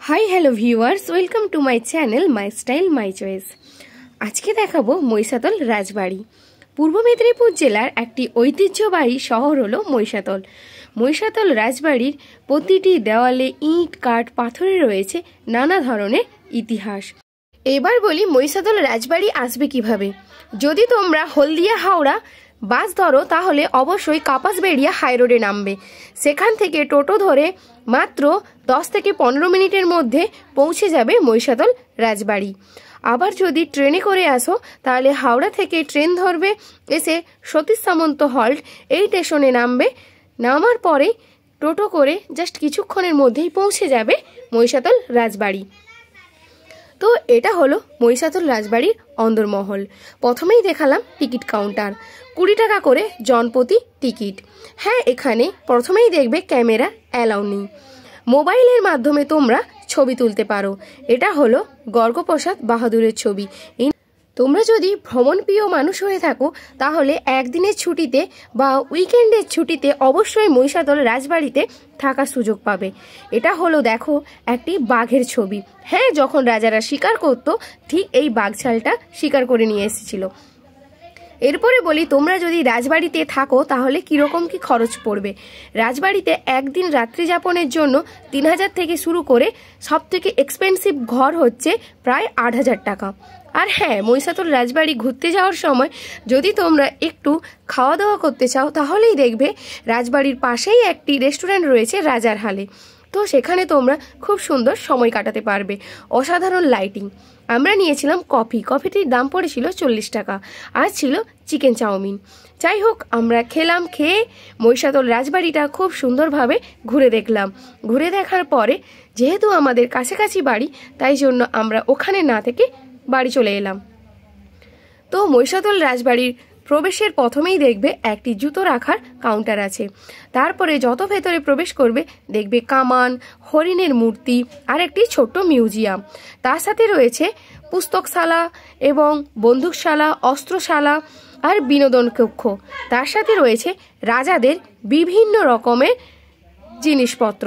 Hi hello viewers, welcome to my channel my style my choice. আজকে দেখাবো মহিষাদল রাজবাড়ি। পূর্ব মেদিনীপুর জেলার একটি ঐতিহ্যবাহী শহর হলো মহিষাদল। মহিষাদল রাজবাড়ির প্রতিটি দেওয়ালে ইট কাঠ পাথরে রয়েছে নানা ধরনের ইতিহাস। এবার বলি মহিষাদল রাজবাড়ি আসবে কিভাবে। যদি তোমরা হলদিয়া হাওড়া বাস ধরো তাহলে অবশ্যই কাপাসবেড়িয়া হাই রোডে নামবে। সেখান থেকে টোটো ধরে মাত্র 10 থেকে 15 মিনিটের মধ্যে পৌঁছে যাবে মহিষাদল রাজবাড়ি। আবার যদি ট্রেনে করে আসো তাহলে হাওড়া থেকে ট্রেন ধরবে, এসে সতীশ সামন্ত হল্ট এই স্টেশনে নামবে। নামার পরে টোটো করে জাস্ট কিছুক্ষণের মধ্যেই পৌঁছে যাবে মহিষাদল রাজবাড়ি। তো এটা হলো মহিষাদল রাজবাড়ির অন্দরমহল। প্রথমেই দেখালাম টিকিট কাউন্টার, 20 টাকা করে জনপ্রতি টিকিট। হ্যাঁ, এখানে প্রথমেই দেখবে ক্যামেরা অ্যালাউ নেই, মোবাইলের মাধ্যমে তোমরা ছবি তুলতে পারো। এটা হলো গর্গপ্রসাদ বাহাদুরের ছবি। তোমরা যদি ভ্রমণ প্রিয় মানুষ হয়ে থাকো তাহলে একদিনের ছুটিতে বা উইকেন্ডের ছুটিতে অবশ্যই মহিষাদল রাজবাড়িতে থাকার সুযোগ পাবে। এটা হলো দেখো একটি বাঘের ছবি। হ্যাঁ, যখন রাজারা শিকার করত ঠিক এই বাঘছালটা শিকার করে নিয়ে এসেছিল। এরপরে বলি তোমরা যদি রাজবাড়িতে থাকো তাহলে কীরকম কি খরচ পড়বে। রাজবাড়িতে একদিন রাত্রি যাপনের জন্য 3000 থেকে শুরু করে সব থেকে এক্সপেন্সিভ ঘর হচ্ছে প্রায় 8000 টাকা। আর হ্যাঁ, মহিষাদল রাজবাড়ি ঘুরতে যাওয়ার সময় যদি তোমরা একটু খাওয়া দাওয়া করতে চাও তাহলেই দেখবে রাজবাড়ির পাশেই একটি রেস্টুরেন্ট রয়েছে রাজার হালে। তো সেখানে তোমরা খুব সুন্দর সময় কাটাতে পারবে। অসাধারণ লাইটিং। আমরা নিয়েছিলাম কফিটির দাম পড়েছিল 40 টাকা, আর ছিল চিকেন চাউমিন। যাই হোক, আমরা খেলাম, খেয়ে মহিষাদল রাজবাড়িটা খুব সুন্দরভাবে ঘুরে দেখলাম। ঘুরে দেখার পরে যেহেতু আমাদের কাছাকাছি বাড়ি, তাই জন্য আমরা ওখানে না থেকে বাড়ি চলে এলাম। তো মহিষাদল রাজবাড়ির প্রবেশের প্রথমেই দেখবে একটি জুতো রাখার কাউন্টার আছে। তারপরে যত ভেতরে প্রবেশ করবে দেখবে কামান, হরিণের মূর্তি আর একটি ছোট্ট মিউজিয়াম। তার সাথে রয়েছে পুস্তকশালা এবং বন্দুকশালা, অস্ত্রশালা আর বিনোদন কক্ষ। তার সাথে রয়েছে রাজাদের বিভিন্ন রকমের জিনিসপত্র।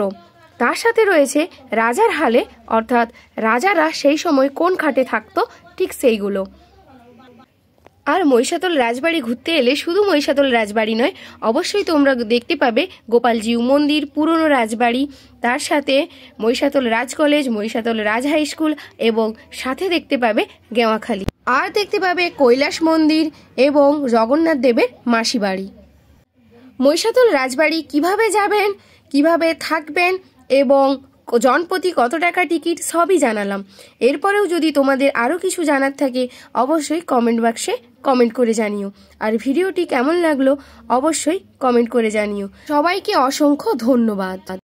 তার সাথে রয়েছে রাজার হালে, অর্থাৎ রাজারা সেই সময় কোন খাটে থাকতো ঠিক সেইগুলো। আর মহিষাদল রাজবাড়ি ঘুরতে এলে শুধু মহিষাদল রাজবাড়ি নয়, অবশ্যই তোমরা দেখতে পাবে গোপালজিউ মন্দির, পুরনো রাজবাড়ি, তার সাথে মহিষাদল রাজ কলেজ, মহিষাদল রাজ হাই স্কুল এবং সাথে দেখতে পাবে গেওয়াখালী। আর দেখতে পাবে কৈলাস মন্দির এবং জগন্নাথ দেবের মাসি বাড়ি। মহিষাদল রাজবাড়ি কিভাবে যাবেন, কিভাবে থাকবেন এবং জনপ্রতি কত টাকা টিকিট সবই জানালাম। এরপরেও যদি তোমাদের আরও কিছু জানার থাকে অবশ্যই কমেন্ট বাক্সে কমেন্ট করে জানিও। আর ভিডিওটি কেমন লাগলো অবশ্যই কমেন্ট করে জানিও। সবাইকে অসংখ্য ধন্যবাদ।